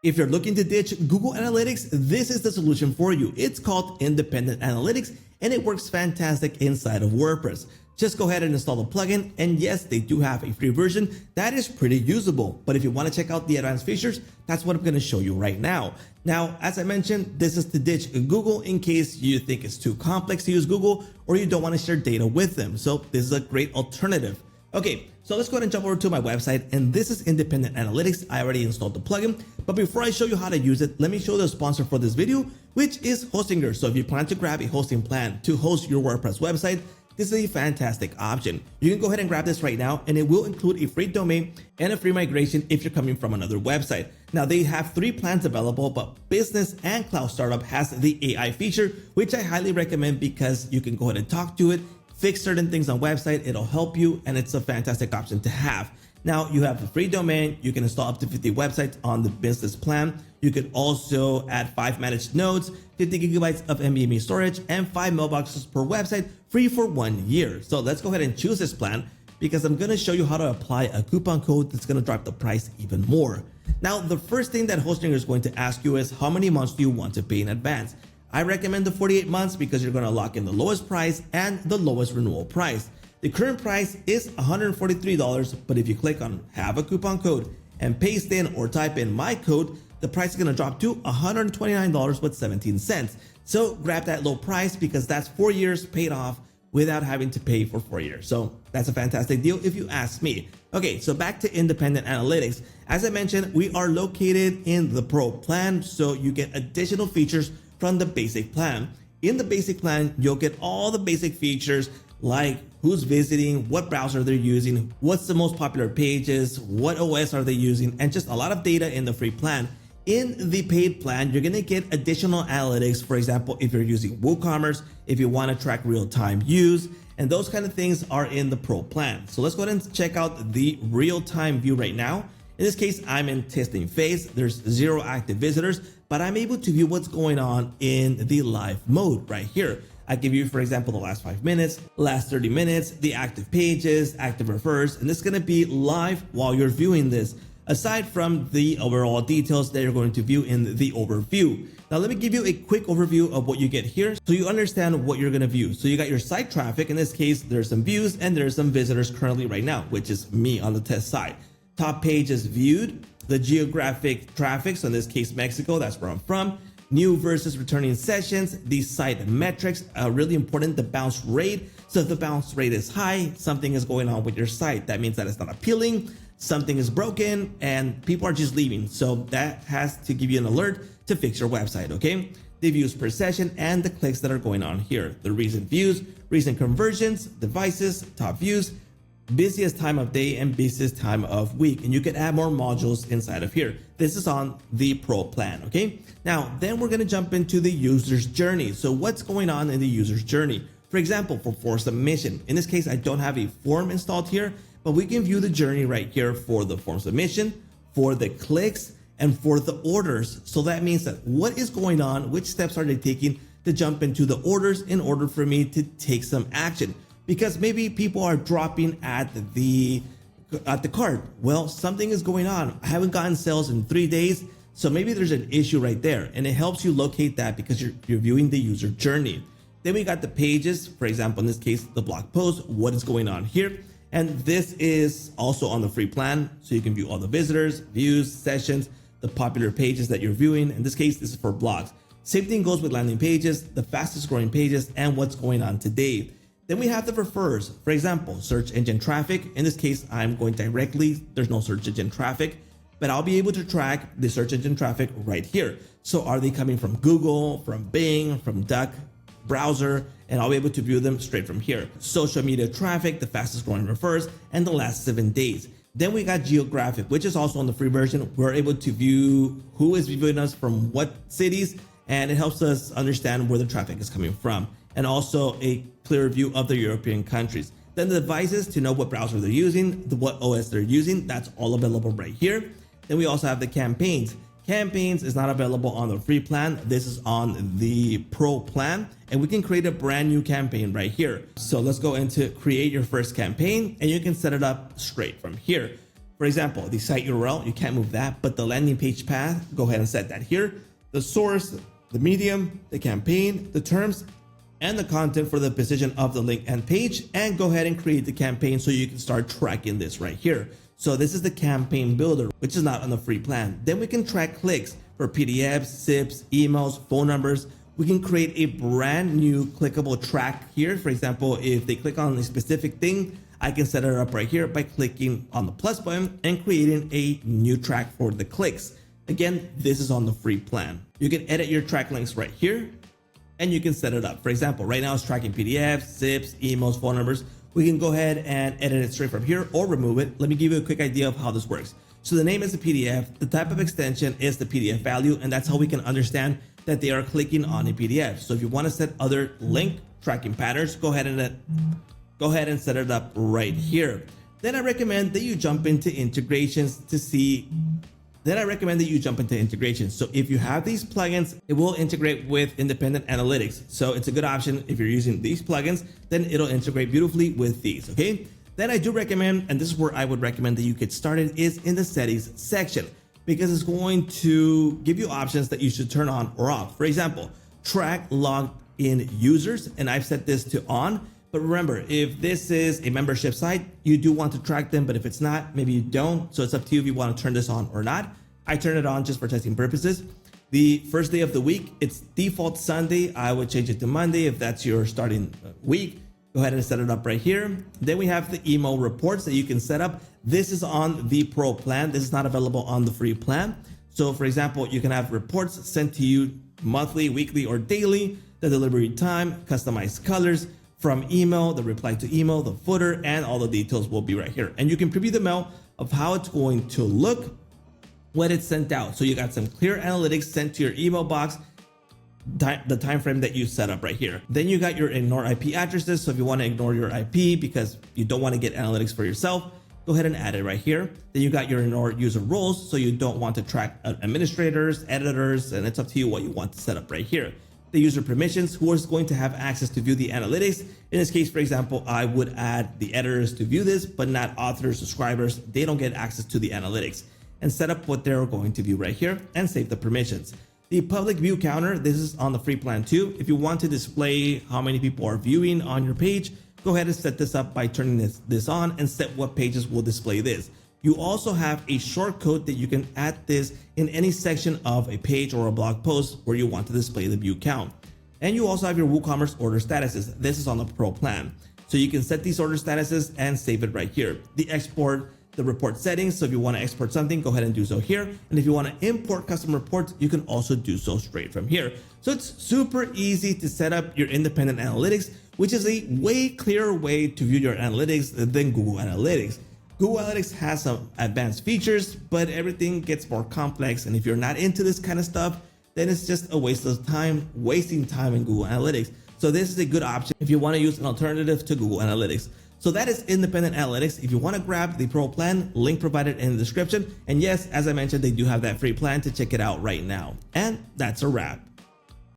If you're looking to ditch Google Analytics, this is the solution for you. It's called Independent Analytics, and it works fantastic inside of WordPress. Just go ahead and install the plugin, and yes, they do have a free version that is pretty usable. But if you want to check out the advanced features, that's what I'm going to show you right now. Now, as I mentioned, this is to ditch Google in case you think it's too complex to use Google or you don't want to share data with them. So this is a great alternative. Okay, so let's go ahead and jump over to my website, and this is Independent Analytics. I already installed the plugin, but before I show you how to use it, let me show the sponsor for this video, which is Hostinger. So if you plan to grab a hosting plan to host your WordPress website, this is a fantastic option. You can go ahead and grab this right now, and it will include a free domain and a free migration if you're coming from another website. Now, they have 3 plans available, but Business and Cloud Startup has the AI feature, which I highly recommend because you can go ahead and talk to it, fix certain things on website, it'll help you, and it's a fantastic option to have. Now, you have a free domain, you can install up to 50 websites on the business plan. You could also add 5 managed nodes, 50 gigabytes of NVMe storage, and 5 mailboxes per website, free for 1 year. So let's go ahead and choose this plan because I'm gonna show you how to apply a coupon code that's gonna drop the price even more. Now, the first thing that Hostinger is going to ask you is how many months do you want to pay in advance? I recommend the 48 months because you're gonna lock in the lowest price and the lowest renewal price. The current price is $143, but if you click on have a coupon code and paste in or type in my code, the price is gonna drop to $129.17. So grab that low price because that's 4 years paid off without having to pay for 4 years. So that's a fantastic deal if you ask me. Okay, so back to Independent Analytics. As I mentioned, we are located in the Pro plan, so you get additional features from the basic plan. In the basic plan, you'll get all the basic features like who's visiting, what browser they're using, what's the most popular pages, what OS are they using, and just a lot of data in the free plan. In the paid plan, you're gonna get additional analytics. For example, if you're using WooCommerce, if you wanna track real-time use, and those kind of things are in the Pro plan. So let's go ahead and check out the real-time view right now. In this case, I'm in testing phase. There's 0 active visitors, but I'm able to view what's going on in the live mode right here. I give you, for example, the last 5 minutes, last 30 minutes, the active pages, active refers, and this is gonna be live while you're viewing this, aside from the overall details that you're going to view in the overview. Now, let me give you a quick overview of what you get here so you understand what you're gonna view. So you got your site traffic. In this case, there's some views and there's some visitors currently right now, which is me on the test side. Top page is viewed, the geographic traffic, so in this case, Mexico, that's where I'm from. New versus returning sessions, these site metrics are really important, the bounce rate. So if the bounce rate is high, something is going on with your site. That means that it's not appealing, something is broken, and people are just leaving. So that has to give you an alert to fix your website, okay? The views per session and the clicks that are going on here. The recent views, recent conversions, devices, top views, busiest time of day and busiest time of week, and you can add more modules inside of here. This is on the Pro plan, okay? Now, then we're gonna jump into the user's journey. So what's going on in the user's journey? For example, for form submission. In this case, I don't have a form installed here, but we can view the journey right here for the form submission, for the clicks, and for the orders. So that means that what is going on, which steps are they taking to jump into the orders in order for me to take some action? Because maybe people are dropping at the cart. Well, something is going on. I haven't gotten sales in 3 days, so maybe there's an issue right there, and it helps you locate that because you're viewing the user journey. Then we got the pages, for example, in this case, the blog post, what is going on here. And this is also on the free plan, so you can view all the visitors, views, sessions, the popular pages that you're viewing. In this case, this is for blogs. Same thing goes with landing pages, the fastest growing pages, and what's going on today. Then we have the refers. For example, search engine traffic. In this case, I'm going directly, there's no search engine traffic, but I'll be able to track the search engine traffic right here. So are they coming from Google, from Bing, from Duck browser, and I'll be able to view them straight from here. Social media traffic, the fastest growing refers, and the last 7 days. Then we got geographic, which is also on the free version. We're able to view who is viewing us from what cities, and it helps us understand where the traffic is coming from, and also a clear view of the European countries. Then the devices to know what browser they're using, what OS they're using, that's all available right here. Then we also have the campaigns. Campaigns is not available on the free plan. This is on the Pro plan, and we can create a brand new campaign right here. So let's go into create your first campaign, and you can set it up straight from here. For example, the site URL, you can't move that, but the landing page path, go ahead and set that here. The source, the medium, the campaign, the terms, and the content for the position of the link and page, and go ahead and create the campaign so you can start tracking this right here. So this is the campaign builder, which is not on the free plan. Then we can track clicks for PDFs, zips, emails, phone numbers. We can create a brand new clickable track here. For example, if they click on a specific thing, I can set it up right here by clicking on the plus button and creating a new track for the clicks. Again, this is on the free plan. You can edit your track links right here and you can set it up. For example, right now it's tracking PDFs, zips, emails, phone numbers. We can go ahead and edit it straight from here or remove it. Let me give you a quick idea of how this works. So the name is the PDF, the type of extension is the PDF value, and that's how we can understand that they are clicking on a PDF. So if you want to set other link tracking patterns, go ahead and set it up right here. Then I recommend that you jump into integrations to see. So if you have these plugins, it will integrate with independent analytics. So it's a good option if you're using these plugins, then it'll integrate beautifully with these, okay? Then I do recommend, and this is where I would recommend that you get started, is in the settings section, because it's going to give you options that you should turn on or off. For example, track logged in users, and I've set this to on. But remember, if this is a membership site, you do want to track them, but if it's not, maybe you don't. So it's up to you if you want to turn this on or not. I turn it on just for testing purposes. The first day of the week, it's default Sunday. I would change it to Monday if that's your starting week. Go ahead and set it up right here. Then we have the email reports that you can set up. This is on the pro plan. This is not available on the free plan. So for example, you can have reports sent to you monthly, weekly, or daily, the delivery time, customized colors, from email, the reply to email, the footer, and all the details will be right here. And you can preview the mail of how it's going to look when it's sent out. So you got some clear analytics sent to your email box, the time frame that you set up right here. Then you got your ignore IP addresses. So if you want to ignore your IP because you don't want to get analytics for yourself, go ahead and add it right here. Then you got your ignore user roles. So you don't want to track administrators, editors, and it's up to you what you want to set up right here. The user permissions, who is going to have access to view the analytics. In this case, for example, I would add the editors to view this, but not authors, subscribers. They don't get access to the analytics. And set up what they're going to view right here and save the permissions. The public view counter, this is on the free plan too. If you want to display how many people are viewing on your page, go ahead and set this up by turning this on and set what pages will display this. You also have a shortcode that you can add this in any section of a page or a blog post where you want to display the view count. And you also have your WooCommerce order statuses. This is on the pro plan. So you can set these order statuses and save it right here. The export, the report settings. So if you want to export something, go ahead and do so here. And if you want to import custom reports, you can also do so straight from here. So it's super easy to set up your independent analytics, which is a way clearer way to view your analytics than Google Analytics. Google Analytics has some advanced features, but everything gets more complex. And if you're not into this kind of stuff, then it's just a waste of time, wasting time in Google Analytics. So this is a good option if you want to use an alternative to Google Analytics. So that is independent analytics. If you want to grab the pro plan, link provided in the description. And yes, as I mentioned, they do have that free plan to check it out right now. And that's a wrap.